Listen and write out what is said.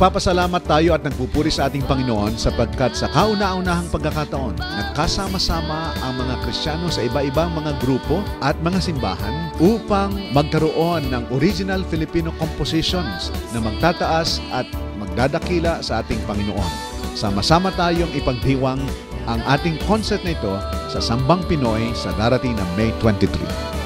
Nagpapasalamat tayo at nagpupuri sa ating Panginoon sapagkat sa kauna-unahang pagkakataon, nagkasama-sama ang mga Kristiyano sa iba-ibang mga grupo at mga simbahan upang magkaroon ng original Filipino compositions na magtataas at magdadakila sa ating Panginoon. Sama-sama tayong ipagdiwang ang ating concert na ito sa Sambang Pinoy sa darating na May 23.